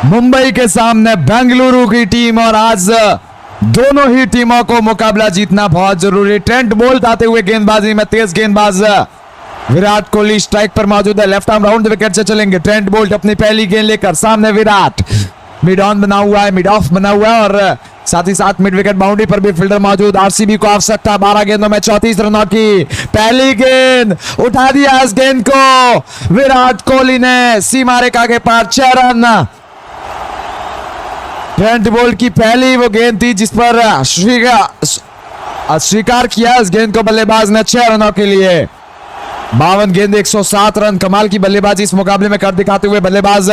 मुंबई के सामने बेंगलुरु की टीम, और आज दोनों ही टीमों को मुकाबला जीतना बहुत जरूरी। ट्रेंट बोल्ट आते हुए गेंदबाजी में, तेज गेंदबाज विराट कोहली स्ट्राइक पर मौजूद है। लेफ्ट आर्म राउंड विकेट से चलेंगे। ट्रेंट बोल्ट अपनी पहली गेंद लेकर, सामने विराट, मिड ऑन बना हुआ है, मिड ऑफ बना हुआ है, और साथ ही साथ मिड विकेट बाउंड्री पर भी फील्डर मौजूद। आरसीबी को आवश्यकता 12 गेंदों में 34 रनों की। पहली गेंद उठा दिया इस गेंद को विराट कोहली ने सीमा रेखा के पार, 6 रन। ट्रेंट बोल्ट की पहली वो गेंद थी जिस पर स्वीकार किया इस गेंद को बल्लेबाज ने 6 रनों के लिए। 52 गेंद 107 रन, कमाल की बल्लेबाजी इस मुकाबले में कर दिखाते हुए बल्लेबाज।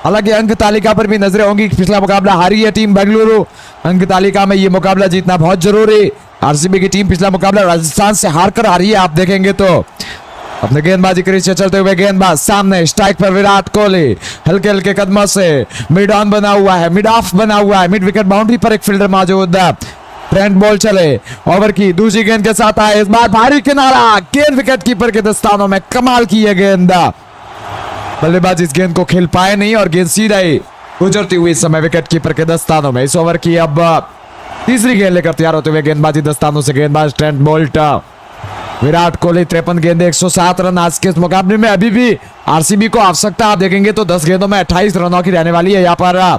हालांकि अंक तालिका पर भी नजरें होंगी, पिछला मुकाबला हारी है टीम बेंगलुरु। अंक तालिका में ये मुकाबला जीतना बहुत जरूरी। आरसीबी की टीम पिछला मुकाबला राजस्थान से हारकर हारी है, आप देखेंगे तो। अपने गेंदबाजी क्रीज से चलते हुए गेंदबाज, सामने स्ट्राइक पर विराट कोहली, हल्के हल्के कदमों से मिड ऑन बना हुआ है, मिड ऑफ बना हुआ है, मिड विकेट बाउंड्री पर एक फील्डर मौजूद है। ट्रेंट बॉल चले, ओवर की दूसरी गेंद के साथ आए, इस बार भारी किनारा, गेंद विकेट कीपर के दस्तानों में, कमाल की यह गेंद। बल्लेबाज इस गेंद को खेल पाए नहीं और गेंद सीधा ही गुजरती हुई समय विकेट कीपर के दस्तानों में। इस ओवर की अब तीसरी गेंद लेकर तैयार होते हुए गेंदबाजी दस्तानों से गेंदबाज ट्रेंट बोल्ट। विराट कोहली 53 गेंदे 107 रन। आज के इस मुकाबले में अभी भी आरसीबी को आवश्यकता आप देखेंगे तो 10 गेंदों में 28 रनों की रहने वाली है यहाँ पर।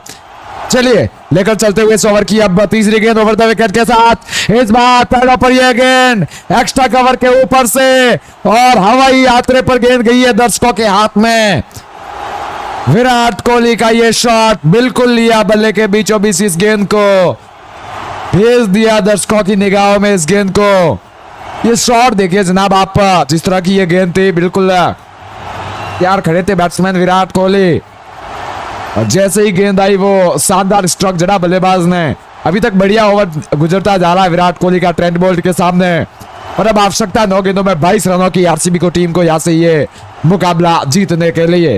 चलिए लेकर चलते हुए इस ओवर की अब तीसरी गेंद ओवर द विकेट के साथ, इस बार पैरों पर यह गेंद एक्स्ट्रा कवर के ऊपर से और हवाई यात्रा पर गेंद गई है दर्शकों के हाथ में। विराट कोहली का यह शॉट बिल्कुल लिया बल्ले के बीचों बीच, इस गेंद को भेज दिया दर्शकों की निगाहों में। इस गेंद को, ये शॉट देखिए जनाब आप, जिस तरह की ये गेंद थी, बिल्कुल तैयार खड़े थे बैट्समैन विराट कोहली, और जैसे ही गेंद आई वो शानदार स्ट्रोक जड़ा बल्लेबाज ने। अभी तक बढ़िया ओवर गुजरता जा रहा है विराट कोहली का ट्रेंट बोल्ट के सामने, और अब आवश्यकता 9 गेंदों में 22 रनों की आरसीबी को टीम को यहां से ये मुकाबला जीतने के लिए।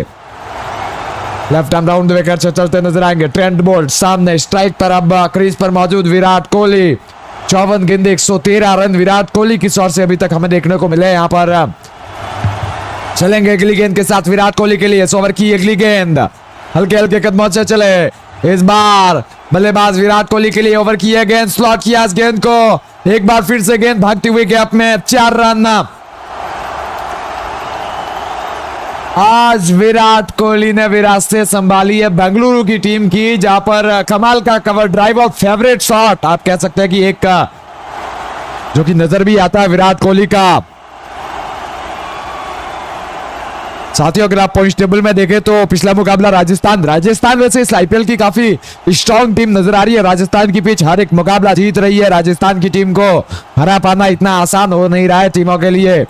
लेफ्ट आर्म राउंड विकेट से चलते नजर आएंगे ट्रेंट बोल्ट, सामने स्ट्राइक पर अब क्रीज पर मौजूद विराट कोहली। 54 गेंदे 113 रन विराट कोहली की ओर से अभी तक हमें देखने को मिले यहाँ पर। चलेंगे अगली गेंद के साथ विराट कोहली के लिए। इस ओवर की अगली गेंद हल्के हल्के कदमों से चले, इस बार बल्लेबाज विराट कोहली के लिए ओवर की यह गेंद, स्लॉट किया इस गेंद को, एक बार फिर से गेंद भागती हुई गैप में, 4 रन। आज विराट कोहली ने विरासतें संभाली है बेंगलुरु की टीम की, जहां पर कमाल का कवर ड्राइव और फेवरेट शॉट आप कह सकते हैं कि एक का जो कि नजर भी आता है विराट कोहली का। साथियों अगर आप पॉइंट टेबल में देखें तो पिछला मुकाबला राजस्थान वैसे इस आईपीएल की काफी स्ट्रॉन्ग टीम नजर आ रही है। राजस्थान की पिच हर एक मुकाबला जीत रही है। राजस्थान की टीम को हरा पाना इतना आसान हो नहीं रहा है टीमों के लिए।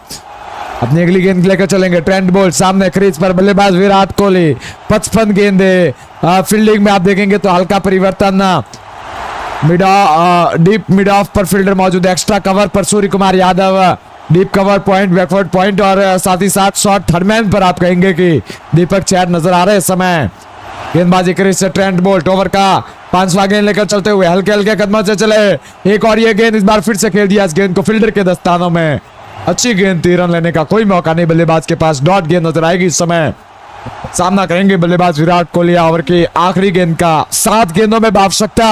अपनी अगली गेंद लेकर चलेंगे ट्रेंट बोल्ट, सामने क्रीज पर बल्लेबाज विराट कोहली। 55 गेंदे, फील्डिंग में आप देखेंगे तो हल्का परिवर्तन, डीप मिड ऑफ पर फील्डर मौजूद, एक्स्ट्रा कवर पर Surya Kumar Yadav, deep cover point, backward point, और साथ ही साथ शॉट थर्डमैन पर आप कहेंगे कि दीपक चैर नजर आ रहे हैं इस समय। गेंदबाजी क्रीज से ट्रेंट बोल्ट, ओवर का 5वां गेंद लेकर चलते हुए हल्के हल्के कदमों से चले, एक और ये गेंद, इस बार फिर से खेल दिया इस गेंद को फील्डर के दस्तानों में। अच्छी गेंद थी, रन लेने का कोई मौका नहीं बल्लेबाज के पास। डॉट गेंद नजर आएगी इस समय, सामना करेंगे बल्लेबाज विराट कोहली। ओवर की आखिरी गेंद का 7 गेंदों में आवश्यकता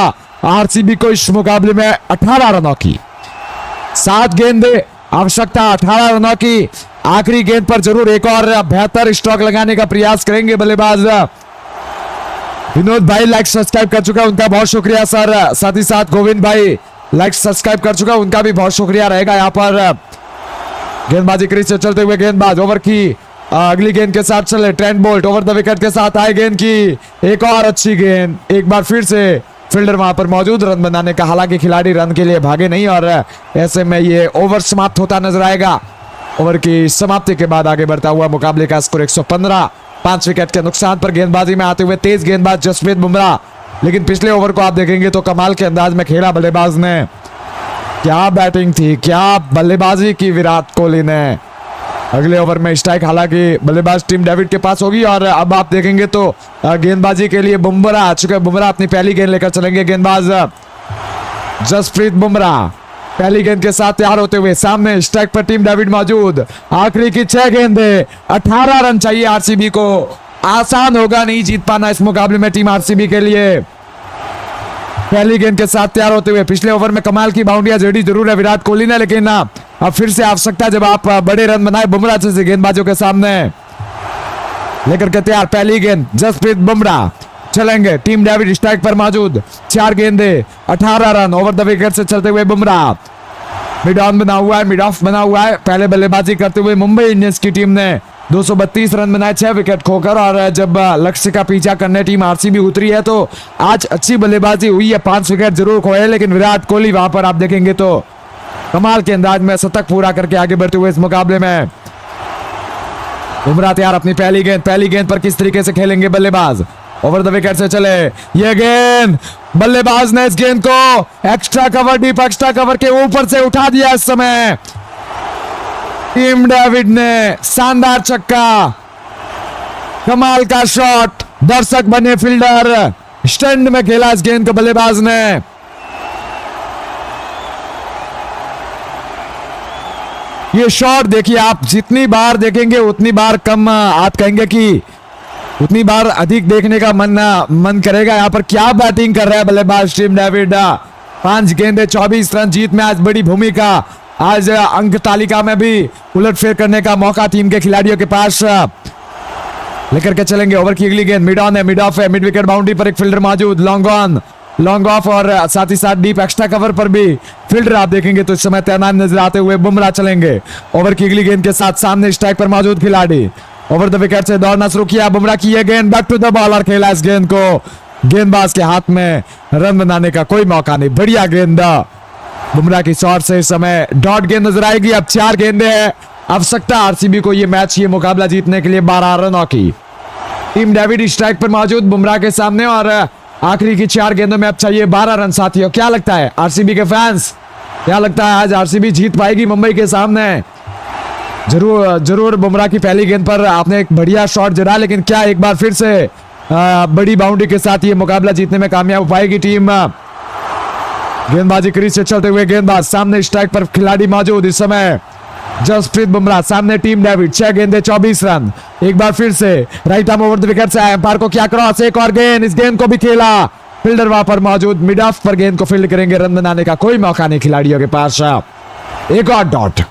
आरसीबी को इस मुकाबले में 18 रनों की। 7 गेंदे आवश्यकता 18 रनों की। आखिरी गेंद पर जरूर एक और बेहतर स्ट्रोक लगाने का प्रयास करेंगे बल्लेबाज। विनोद भाई लाइक सब्सक्राइब कर चुका, उनका बहुत शुक्रिया सर। साथ ही साथ गोविंद भाई लाइक सब्सक्राइब कर चुका, उनका भी बहुत शुक्रिया रहेगा यहाँ पर। गेंदबाजी क्रीज से चलते हुए गेंदबाज, ओवर की अगली गेंद के साथ चले Trent Boult, over the wicket के साथ आए गेंद की, एक और अच्छी गेंद, एक बार फिर से फील्डर वहां पर मौजूद रन बनाने का। हालांकि खिलाड़ी रन के लिए भागे नहीं और ऐसे में ये ओवर समाप्त होता नजर आएगा। ओवर की समाप्ति के बाद आगे बढ़ता हुआ मुकाबले का स्कोर 115। 5 विकेट के नुकसान पर गेंदबाजी में आते हुए तेज गेंदबाज जसप्रीत बुमराह, लेकिन पिछले ओवर को आप देखेंगे तो कमाल के अंदाज में खेला बल्लेबाज ने। क्या बैटिंग थी, क्या बल्लेबाजी की विराट कोहली ने। अगले ओवर में स्ट्राइक हालांकि बल्लेबाज टीम डेविड के पास होगी, और अब आप देखेंगे तो गेंदबाजी के लिए बुमराह आ चुके हैं। बुमराह अपनी पहली गेंद लेकर चलेंगे, गेंदबाज जसप्रीत बुमराह पहली गेंद के साथ तैयार होते हुए, सामने स्ट्राइक पर टीम डेविड मौजूद। आखिरी की 6 गेंदें, 18 रन चाहिए आरसीबी को आसान होगा नहीं जीत पाना इस मुकाबले में टीम आरसीबी के लिए। पहली गेंद के साथ तैयार होते हुए पिछले ओवर में कमाल की बाउंड्रियां जड़ी जरूर है विराट कोहली ने, लेकिन अब फिर से आवश्यकता जब आप बड़े रन बनाए बुमराह जैसे गेंदबाजों के सामने लेकर के तैयार। पहली गेंद जसप्रीत बुमराह चलेंगे, टीम डेविड स्ट्राइक पर मौजूद, 4 गेंदे 18 रन ओवर द विकेट से चलते हुए बुमराह। मिड ऑन बना हुआ है, मिड ऑफ बना हुआ है। पहले बल्लेबाजी करते हुए मुंबई इंडियंस की टीम ने 232 रन बनाए 6 विकेट खोकर, और जब लक्ष्य का पीछा करने टीम आरसीबी उतरी है तो आज अच्छी बल्लेबाजी हुई है, 5 विकेट जरूर खोए, लेकिन विराट कोहली वहां पर आप देखेंगे तो कमाल के अंदाज में शतक पूरा करके आगे बढ़ते हुए इस मुकाबले में। बुमराह तैयार अपनी पहली गेंद पर किस तरीके से खेलेंगे बल्लेबाज, ओवर द विकेट से चले ये गेंद, बल्लेबाज ने इस गेंद को extra cover, deep extra cover के ऊपर से उठा दिया। इस समय टीम डेविड ने शानदार छक्का, कमाल का शॉट, दर्शक बने फील्डर, स्टैंड में खेला इस गेंद को बल्लेबाज ने। ये शॉट देखिए आप जितनी बार देखेंगे उतनी बार कम, आप कहेंगे कि उतनी बार अधिक देखने का मन करेगा। यहाँ पर क्या बैटिंग कर रहा है बल्लेबाज टीम डेविड, 5 गेंदे 24 रन, जीत में आज बड़ी भूमिका, आज अंक तालिका में भी उलटफेर करने का मौका टीम के खिलाड़ियों के पास लेकर के चलेंगे। ओवर की अगली गेंद मिड ऑन है, मिड ऑफ है, मिड विकेट बाउंड्री पर एक फील्डर मौजूद, लॉन्ग ऑन लॉन्ग ऑफ और साथ ही साथ डीप एक्स्ट्रा कवर पर भी फील्डर आप देखेंगे तो इस समय तैनात नजर आते हुए बुमराह चलेंगे। ओवर की अगली गेंद के साथ सामने स्ट्राइक पर मौजूद खिलाड़ी, ओवर द विकेट से दौड़ना शुरू किया बुमराह की ये गेंद, बैक टू द बॉल और खेला इस गेंद को, गेंदबाज के हाथ में रन बनाने का कोई मौका नहीं, बढ़िया गेंद बुमराह की शॉट से इस समय डॉट गेंद नजर आएगी। अब 4 गेंदे है, आवश्यकता आरसीबी को ये मैच ये मुकाबला जीतने के लिए 12 रनों की। टीम डेविड स्ट्राइक पर मौजूद बुमराह के सामने और आखिरी की 4 गेंदों में अब चाहिए 12 रन। साथियों क्या लगता है आरसीबी के फैंस, क्या लगता है आज आरसीबी जीत पाएगी मुंबई के सामने? जरूर बुमराह की पहली गेंद पर आपने एक बढ़िया शॉट जड़ा, लेकिन क्या एक बार फिर से बड़ी बाउंड्री के साथ ये मुकाबला जीतने में कामयाब हो पाएगी टीम? गेंदबाजी क्रीज से चलते हुए गेंदबाज, सामने स्ट्राइक पर खिलाड़ी मौजूद इस समय जसप्रीत बुमराह, सामने टीम डेविड, 6 गेंदे 24 रन। एक बार फिर से right arm over the wicket से एम्पायर को क्या क्रॉस, एक और गेंद, इस गेंद को भी खेला, फील्डर वहां पर मौजूद, मिड ऑफ पर गेंद को फील्ड करेंगे, रन बनाने का कोई मौका नहीं खिलाड़ियों के पास। एक और डॉट।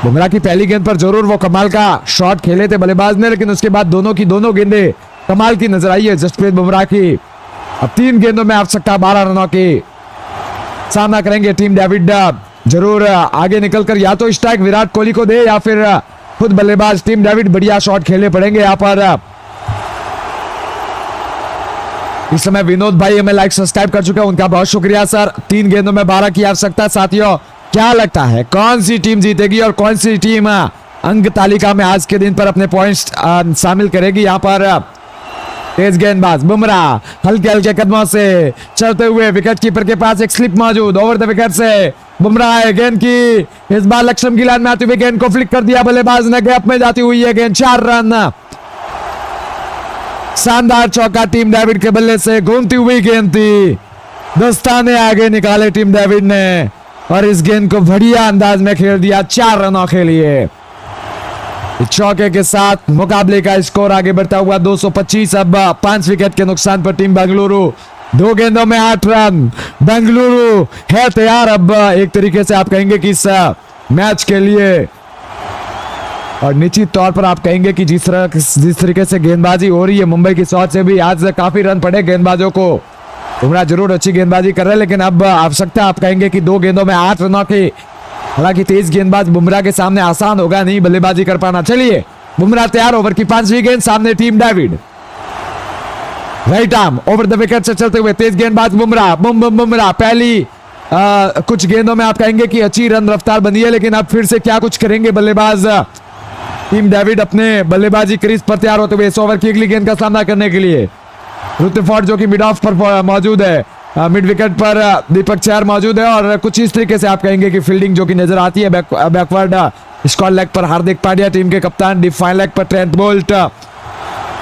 बुमराह की पहली गेंद पर जरूर वो कमाल का शॉट खेले थे बल्लेबाज ने, लेकिन उसके बाद दोनों की दोनों गेंदें कमाल की नजर आई है जसप्रीत बुमराह की। अब 3 गेंदों में आवश्यकता 12 रनों की, सामना करेंगे टीम डेविड। जरूर आगे निकलकर या तो स्ट्राइक विराट कोहली को दे या फिर खुद बल्लेबाज टीम डेविड बढ़िया शॉट खेले पड़ेंगे यहाँ पर। इस समय विनोद भाई हमें लाइक सब्सक्राइब कर चुके हैं, उनका बहुत शुक्रिया सर। 3 गेंदों में 12 की आवश्यकता। साथियों क्या लगता है कौन सी टीम जीतेगी और कौन सी टीम अंक तालिका में आज के दिन पर अपने पॉइंट्स शामिल करेगी? यहाँ पर तेज गेंदबाज बुमराह हल्के हल्के कदमों से चलते हुए विकेट कीपर के पास एक स्लिप मौजूद, ओवर द विकेट से बुमराह है, गेंद की इस बार लक्ष्मण की लाइन में आती हुई गेंद को फ्लिक कर दिया बल्लेबाज ने, गैप में जाती हुई है गेंद, 4 रन। शानदार चौका टीम डेविड के बल्ले से, घूमती हुई गेंद थी, दस्ताने आगे निकाले टीम डेविड ने और इस गेंद को बढ़िया अंदाज में खेल दिया 4 रनों के लिए। चौके के साथ मुकाबले का स्कोर आगे बढ़ता हुआ 225। अब 5 विकेट के नुकसान पर टीम बेंगलुरु, 2 गेंदों में 8 रन। बेंगलुरु है तैयार अब एक तरीके से आप कहेंगे कि इस मैच के लिए, और निश्चित तौर पर आप कहेंगे कि जिस तरीके से गेंदबाजी हो रही है मुंबई की शॉट से भी आज काफी रन पड़े गेंदबाजों को। बुमराह जरूर अच्छी गेंदबाजी कर रहे हैं, लेकिन अब आवश्यकता आप कहेंगे कि 2 गेंदों में 8 रनों की। हालांकि तेज गेंदबाज बुमराह के सामने आसान होगा नहीं बल्लेबाजी कर पाना। चलिए बुमराह तैयार, ओवर की 5वीं गेंद, सामने team David, right arm over the wicket से चलते हुए तेज गेंदबाज बुमराह, बुमराह पहली कुछ गेंदों में आप कहेंगे कि अच्छी रन रफ्तार बनी है, लेकिन अब फिर से क्या कुछ करेंगे बल्लेबाज टीम डेविड अपने बल्लेबाजी क्रीज पर तैयार होते हुए इस ओवर की अगली गेंद का सामना करने के लिए। रुतफोर्ड जो कि मिड ऑफ पर मौजूद है, मिड विकेट पर दीपक चहर मौजूद है और कुछ इस तरीके से आप कहेंगे कि फील्डिंग जो कि नजर आती है बैकवर्ड स्क्वायर लेग पर हार्दिक पांड्या टीम के कप्तान, डीप फाइन लेग पर ट्रेंट बोल्ट,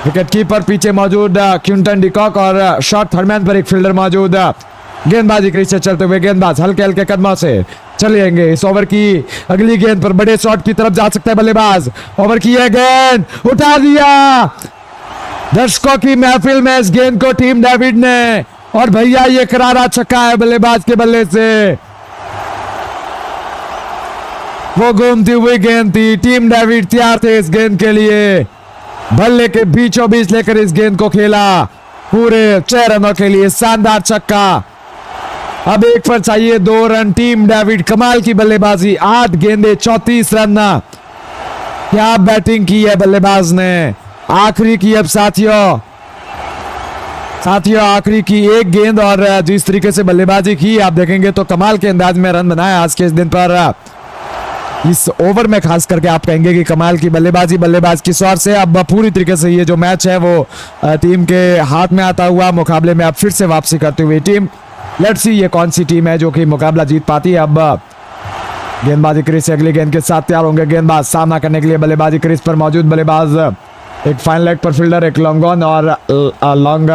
विकेट कीपर पीछे मौजूद क्विंटन डिकॉक और शॉर्ट थर्ड मैन पर एक फील्डर मौजूद। गेंदबाजी क्रीज से चलते हुए गेंदबाज हल्के हल्के कदमों से चलेंगे इस ओवर की अगली गेंद पर, बड़े शॉट की तरफ जा सकता है बल्लेबाज, ओवर की यह गेंद उठा दिया, दर्शकों की महफिल में इस गेंद को टीम डेविड ने, और भैया ये करारा छक्का है बल्लेबाज के बल्ले से। वो घूमती हुई गेंद थी, टीम डेविड तैयार थे इस गेंद के लिए। बल्ले के बीचों बीच लेकर इस गेंद को खेला पूरे 6 रनों के लिए। शानदार छक्का। अब 1 पर चाहिए 2 रन। टीम डेविड कमाल की बल्लेबाजी, 8 गेंदे 34 रन। क्या बैटिंग की है बल्लेबाज ने। आखिरी की अब साथियों आखिरी की 1 गेंद, और जिस तरीके से बल्लेबाजी की आप देखेंगे तो कमाल के अंदाज में रन बनाए आज के इस दिन पर। इस ओवर में खास करके आप कहेंगे कि कमाल की बल्लेबाजी बल्लेबाज की स्वार से। अब पूरी तरीके से ये जो मैच है वो टीम के हाथ में आता हुआ मुकाबले में अब फिर से वापसी करती हुई टीम। लेट्स सी ये कौन सी टीम है जो कि मुकाबला जीत पाती है। अब गेंदबाजी क्रीज से अगली गेंद के साथ तैयार होंगे गेंदबाज सामना करने के लिए। बल्लेबाजी क्रीज पर मौजूद बल्लेबाज, एक फाइन लेग पर फील्डर, एक लॉन्ग ऑन और लॉन्ग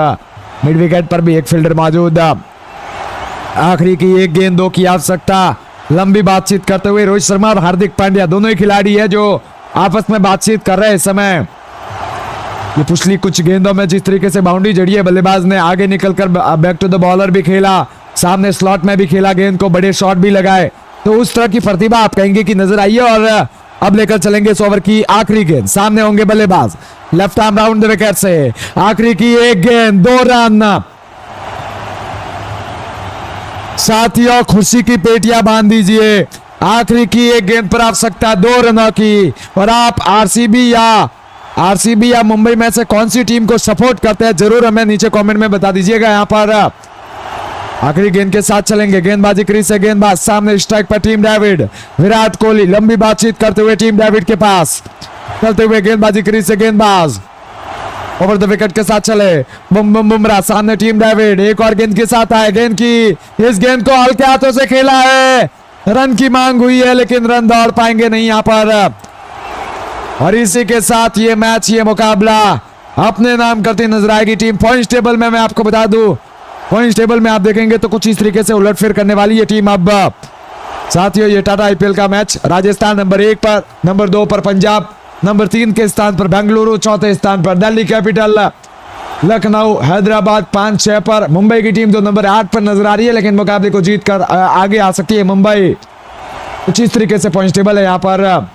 मिड विकेट पर भी एक फील्डर मौजूद। आखिरी की 1 गेंद 2 की आवश्यकता। लंबी बातचीत करते हुए रोहित शर्मा और हार्दिक पांड्या दोनों ही खिलाड़ी है जो आपस में बातचीत कर रहे हैं इस समय। ये पिछली कुछ गेंदों में जिस तरीके से बाउंड्री जड़ी है, बल्लेबाज ने आगे निकलकर बैक टू द बॉलर भी खेला, सामने स्लॉट में भी खेला, गेंद को बड़े शॉट भी लगाए। तो उस तरह की प्रतिभा आप कहेंगे कि नजर आई है। और अब लेकर चलेंगे इस ओवर की आखिरी गेंद। सामने होंगे बल्लेबाज left arm round the wicket से। आखिरी की 1 गेंद 2 रन। साथियों खुशी की पेटियां बांध दीजिए। आखिरी की 1 गेंद पर आवश्यकता 2 रनों की। और आप आरसीबी या मुंबई में से कौन सी टीम को सपोर्ट करते हैं जरूर हमें नीचे कमेंट में बता दीजिएगा। यहां पर आखिरी गेंद के साथ चलेंगे। गेंदबाजी क्रीज से गेंदबाज सामने स्ट्राइक पर टीम डेविड। विराट कोहली लंबी बातचीत करते हुए टीम डेविड के पास चलते हुए गेंदबाजी क्रीज से गेंदबाज ओवर द विकेट के साथ चले। बुमराह सामने टीम डेविड। एक और गेंद के साथ आए। इस गेंद को हल्के हाथों से खेला है। रन की मांग हुई है लेकिन रन दौड़ पाएंगे नहीं यहां पर। और इसी के साथ ये मैच, ये मुकाबला अपने नाम करती नजर आएगी टीम। पॉइंट्स टेबल में मैं आपको बता दूं, पॉइंट्स टेबल में आप देखेंगे तो कुछ इस तरीके से उलटफेर करने वाली ये टीम। अब साथियों ये टाटा आईपीएल का मैच, राजस्थान नंबर 1 पर, नंबर 2 पर पंजाब, नंबर 3 के स्थान पर बेंगलुरु, चौथे स्थान पर दिल्ली कैपिटल, लखनऊ, हैदराबाद 5-6 पर। मुंबई की टीम जो नंबर 8 पर नजर आ रही है लेकिन मुकाबले को जीत कर आगे आ सकती है मुंबई। कुछ इस तरीके से पॉइंट्स टेबल है यहाँ पर।